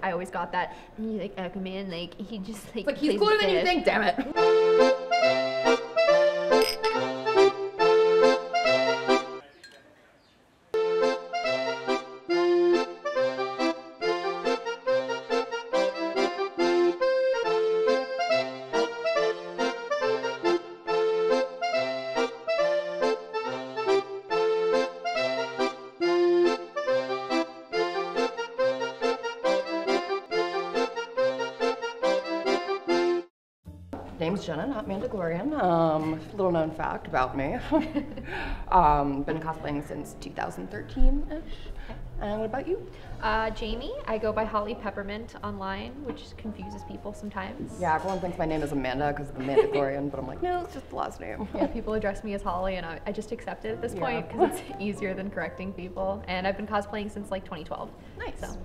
I always got that. And he's like, Aquaman, like, he just like. It's like, he's cooler than you think, damn it. Name's Jenna, not Mandalorian. Little known fact about me. Been cosplaying since 2013-ish. And what about you? Jamie, I go by Holly Peppermint online, which confuses people sometimes. Yeah, everyone thinks my name is Amanda because of the Mandalorian, but I'm like, no, it's just the last name. Yeah, people address me as Holly, and I just accept it at this point because it's easier than correcting people. And I've been cosplaying since like 2012. Nice.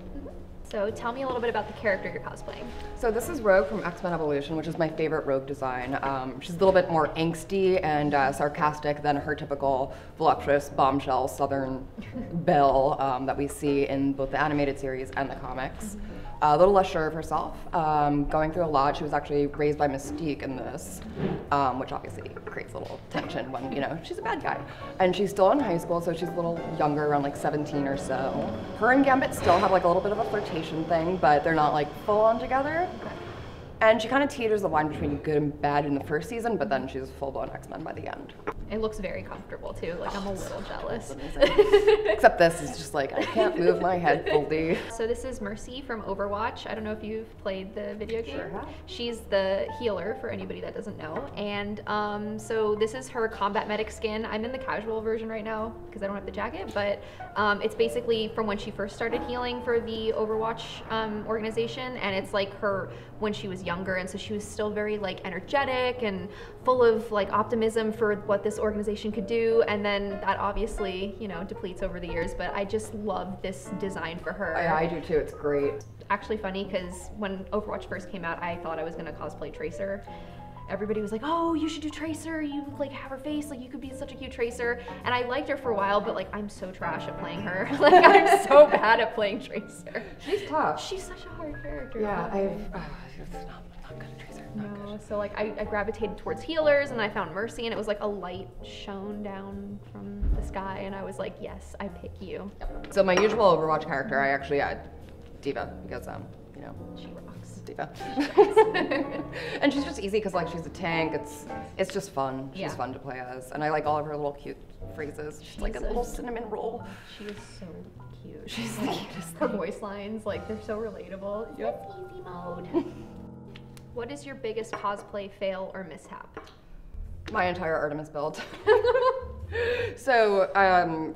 So tell me a little bit about the character you're cosplaying. So this is Rogue from X-Men Evolution, which is my favorite Rogue design. She's a little bit more angsty and sarcastic than her typical voluptuous bombshell Southern belle that we see in both the animated series and the comics. A little less sure of herself, going through a lot. She was actually raised by Mystique in this, which obviously creates a little tension when, you know, she's a bad guy. And she's still in high school, so she's a little younger, around like 17 or so. Her and Gambit still have like a little bit of a flirtation thing, but they're not like full on together. And she kind of teeters the line between good and bad in the first season, but then she's full-blown X-Men by the end. It looks very comfortable too, like I'm a little jealous. Except this is just like, I can't move my head fully. So this is Mercy from Overwatch. I don't know if you've played the video game. Sure have. She's the healer for anybody that doesn't know. And so this is her combat medic skin. I'm in the casual version right now because I don't have the jacket, but it's basically from when she first started healing for the Overwatch organization, and it's like her when she was younger, and so she was still very like energetic and full of like optimism for what this organization could do, and then that obviously, you know, depletes over the years, but I just love this design for her. I do too, it's great. Actually funny because when Overwatch first came out, I thought I was gonna cosplay Tracer. Everybody was like, oh, you should do Tracer, you like have her face, like you could be such a cute Tracer. And I liked her for a while, but like I'm so trash at playing her. Like I'm so bad at playing Tracer. She's tough. She's such a hard character. Yeah, it's not good at Tracer. No, so like I gravitated towards healers, and I found Mercy, and it was like a light shone down from the sky, and I was like, yes, I pick you. Yep. So my usual Overwatch character, I actually had Diva, because you know, she rocks. Diva. And she's just easy because like she's a tank. It's just fun. She's fun to play as, and I like all of her little cute phrases. She's like a little cinnamon roll. She is so cute. She's the cutest. Her voice lines, like they're so relatable. Yep. It's easy mode. What is your biggest cosplay fail or mishap? My entire Artemis build. So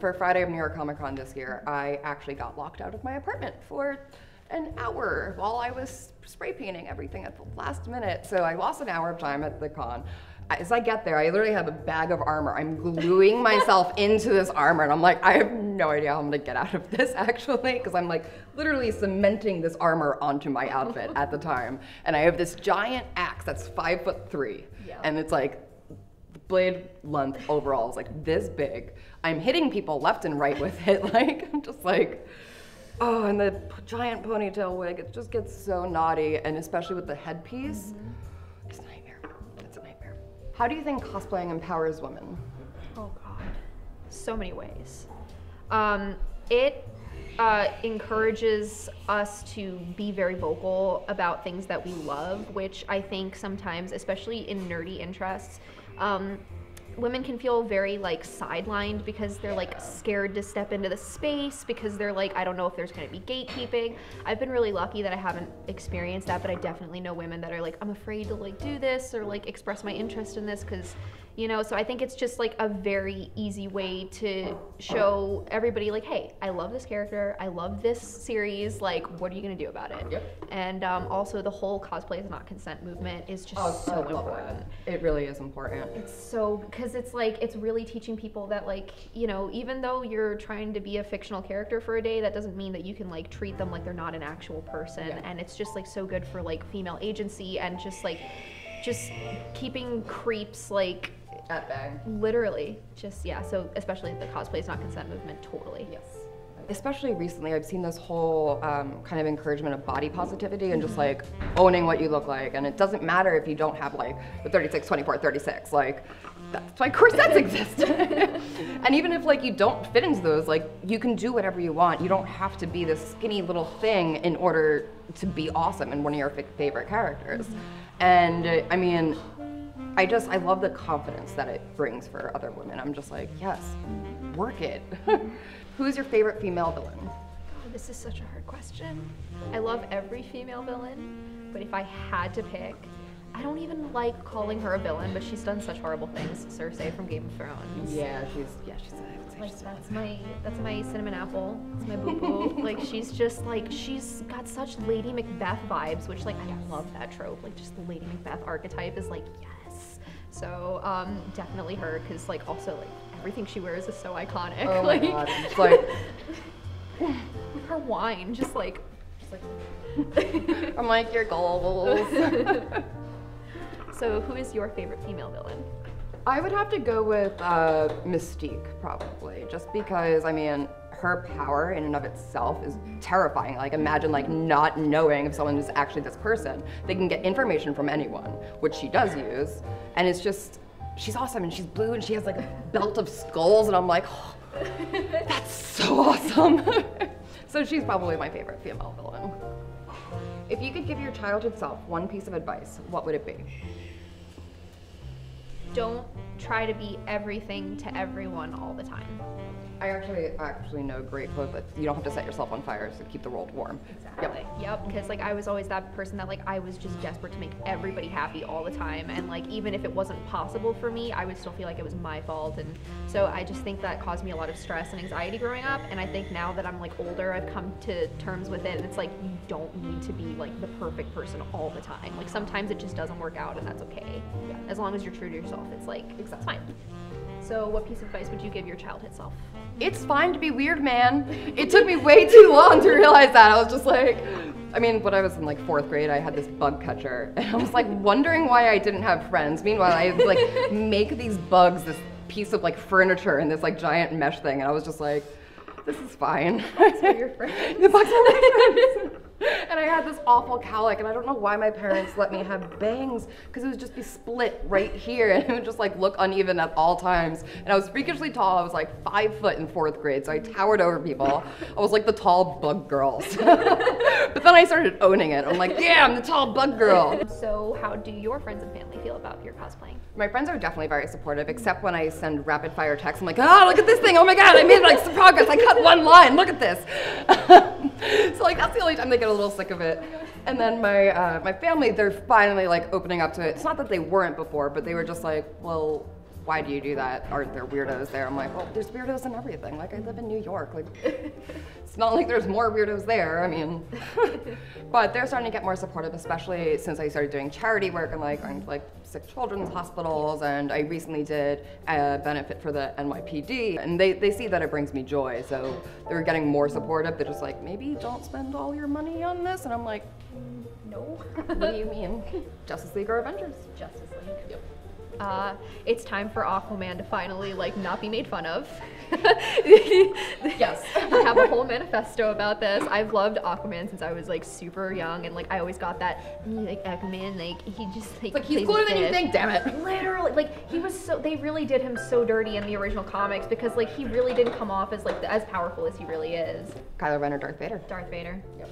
for Friday of New York Comic Con this year, I actually got locked out of my apartment for an hour while I was spray painting everything at the last minute. So I lost an hour of time at the con. As I get there, I literally have a bag of armor. I'm gluing myself into this armor, and I'm like, I have no idea how I'm gonna get out of this actually, because I'm like literally cementing this armor onto my outfit at the time. And I have this giant axe that's 5'3", and it's like, the blade length overall is like this big. I'm hitting people left and right with it, like, I'm just like, oh, and the giant ponytail wig, it just gets so naughty, and especially with the headpiece, it's a nightmare. It's a nightmare. How do you think cosplaying empowers women? Oh God, so many ways. It encourages us to be very vocal about things that we love, which I think sometimes, especially in nerdy interests, women can feel very like sidelined because they're like scared to step into the space because they're like, I don't know if there's going to be gatekeeping. I've been really lucky that I haven't experienced that, but I definitely know women that are like, I'm afraid to like do this or like express my interest in this because, you know, so I think it's just like a very easy way to show everybody like, hey, I love this character, I love this series, like what are you gonna do about it? Yep. And also the whole cosplay is not consent movement is just so important. It really is important. It's so, because it's like, it's really teaching people that like, you know, even though you're trying to be a fictional character for a day, that doesn't mean that you can like treat them like they're not an actual person. And it's just like so good for like female agency and just like, just keeping creeps like at bay. Literally, just so especially the cosplay is not consent movement, totally. Yes, Especially recently, I've seen this whole kind of encouragement of body positivity and just like owning what you look like. And it doesn't matter if you don't have like the 36, 24, 36, like that's why corsets exist. And even if like you don't fit into those, like you can do whatever you want. You don't have to be this skinny little thing in order to be awesome and one of your favorite characters. And I mean, I love the confidence that it brings for other women. I'm just like, yes, work it. Who's your favorite female villain? Oh, this is such a hard question. I love every female villain, but if I had to pick, I don't even like calling her a villain, but she's done such horrible things. Cersei from Game of Thrones. Yeah, she's like that's my cinnamon apple. That's my boo boo. Like she's got such Lady Macbeth vibes, which like I love that trope. Like just the Lady Macbeth archetype is like yes. So definitely her, because like also like everything she wears is so iconic. Oh like, my god, it's like with her wine, just like I'm like your goals. So who is your favorite female villain? I would have to go with Mystique, probably, just because, I mean, her power in and of itself is terrifying. Like, imagine like not knowing if someone is actually this person. They can get information from anyone, which she does use, and it's just, she's awesome, and she's blue, and she has like a belt of skulls, and I'm like, oh, that's so awesome. So she's probably my favorite female villain. If you could give your childhood self one piece of advice, what would it be? Don't try to be everything to everyone all the time. I actually know a great quote that you don't have to set yourself on fire to keep the world warm. Exactly. Yep. Because like I was always that person that like I was just desperate to make everybody happy all the time, and like even if it wasn't possible for me, I would still feel like it was my fault, and so I just think that caused me a lot of stress and anxiety growing up. And I think now that I'm like older, I've come to terms with it, and it's like you don't need to be like the perfect person all the time. Like sometimes it just doesn't work out, and that's okay. Yeah. As long as you're true to yourself, it's like it's fine. So what piece of advice would you give your childhood self? It's fine to be weird, man. It took me way too long to realize that. I was just like, I mean, when I was in like 4th grade, I had this bug catcher, and I was like wondering why I didn't have friends. Meanwhile, I like make these bugs, this piece of like furniture in this like giant mesh thing, and I was just like, this is fine. Bugs are your friends. The bugs are my friends. And I had this awful cowlick, and I don't know why my parents let me have bangs, because it would just be split right here, and it would just like look uneven at all times. And I was freakishly tall. I was like 5 foot in 4th grade, so I towered over people. I was like the tall bug girl. But then I started owning it. I'm like, yeah, I'm the tall bug girl. So how do your friends and family feel about your cosplaying? My friends are definitely very supportive, except when I send rapid fire texts. I'm like, oh, look at this thing. Oh my God, I made like some progress. I cut one line. Look at this. So like that's the only time they get a little sick of it. And then my family, they're finally like opening up to it. It's not that they weren't before, but they were just like, well, why do you do that? Aren't there weirdos there? I'm like, well, there's weirdos in everything. Like I live in New York. Like it's not like there's more weirdos there. I mean, but they're starting to get more supportive, especially since I started doing charity work and like going to like sick children's hospitals. And I recently did a benefit for the NYPD, and they see that it brings me joy. So they're getting more supportive. They're just like, maybe don't spend all your money on this. And I'm like, no. What do you mean? Justice League or Avengers? Justice League. Yep. It's time for Aquaman to finally like not be made fun of. Yes. I have a whole manifesto about this. I've loved Aquaman since I was like super young, and like I always got that like Aquaman, like he just like he's cooler than you think, damn it. Literally, like he was so, they really did him so dirty in the original comics, because like he really didn't come off as like as powerful as he really is. Kylo Ren or Darth Vader? Darth Vader. Yep.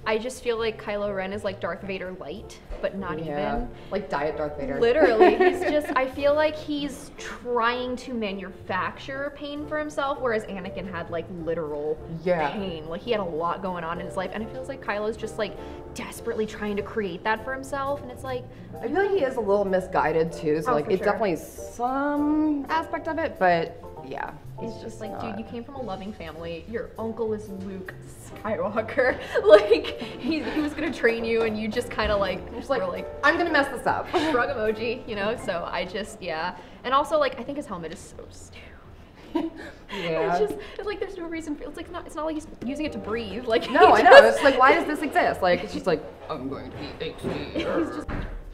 I just feel like Kylo Ren is like Darth Vader light, but not even. Like Diet Darth Vader. Literally, he's just, I feel like he's trying to manufacture pain for himself, whereas Anakin had like literal pain. Like he had a lot going on in his life, and it feels like Kylo's just like desperately trying to create that for himself, and it's like. I feel like he is a little misguided too, so like it's definitely some aspect of it, but yeah. It's just like, dude, you came from a loving family. Your uncle is Luke Skywalker. Like, he was gonna train you, and you just kind of like, were like, I'm gonna mess this up. Shrug emoji, you know? So I just, yeah. And also, like, I think his helmet is so stupid. Yeah. It's like there's no reason for it's like it's not like he's using it to breathe. Like no, I know. It's like, why does this exist? Like it's just like I'm going to be HD. He's just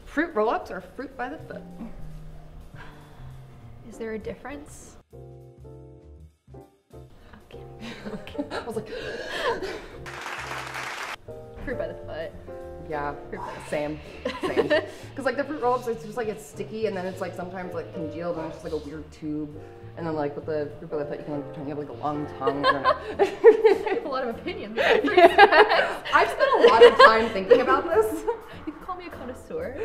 fruit roll-ups or fruit by the foot. Is there a difference? I was like, Fruit by the foot. yeah, same. Because like the fruit roll-ups, it's just like it's sticky, and then it's like sometimes like congealed, and it's just like a weird tube. And then like with the fruit by the foot, you can like pretend you have like a long tongue. I don't know. I have a lot of opinions. I've spent a lot of time thinking about this. You can call me a connoisseur.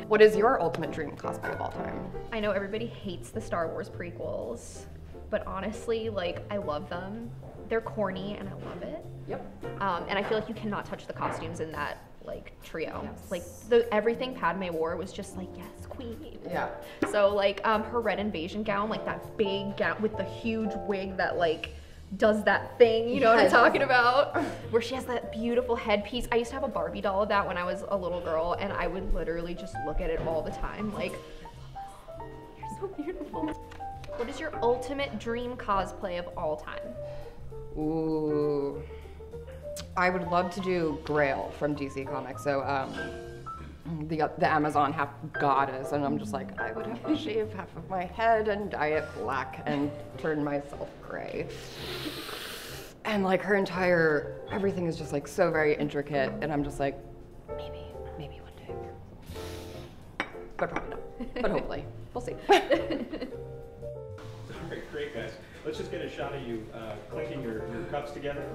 What is your ultimate dream cosplay of all time? I know everybody hates the Star Wars prequels, but honestly, like, I love them. They're corny, and I love it. Yep. And I feel like you cannot touch the costumes in that, like, trio. Yes. Like, everything Padme wore was just like, yes, queen. Yeah. So, like, her Red Invasion gown, like, that big gown with the huge wig that, like, does that thing, you know what I'm talking about? Where she has that beautiful headpiece. I used to have a Barbie doll of that when I was a little girl, and I would literally just look at it all the time, like, you're so beautiful. What is your ultimate dream cosplay of all time? Ooh. I would love to do Grail from DC Comics. So, the Amazon half goddess, and I'm just like, I would have to shave half of my head and dye it black and turn myself gray. And like her entire, everything is just like so very intricate, and I'm just like, maybe one day. But probably not. But hopefully. We'll see. All right, great guys. Let's just get a shot of you clinking your cups together,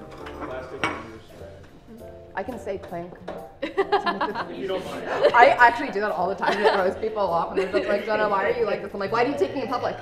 plastic and your strap. I can say clink. If you don't mind. I actually do that all the time, and it throws people off, and they're just like, Jenna, why are you like this? I'm like, why do you take me in public?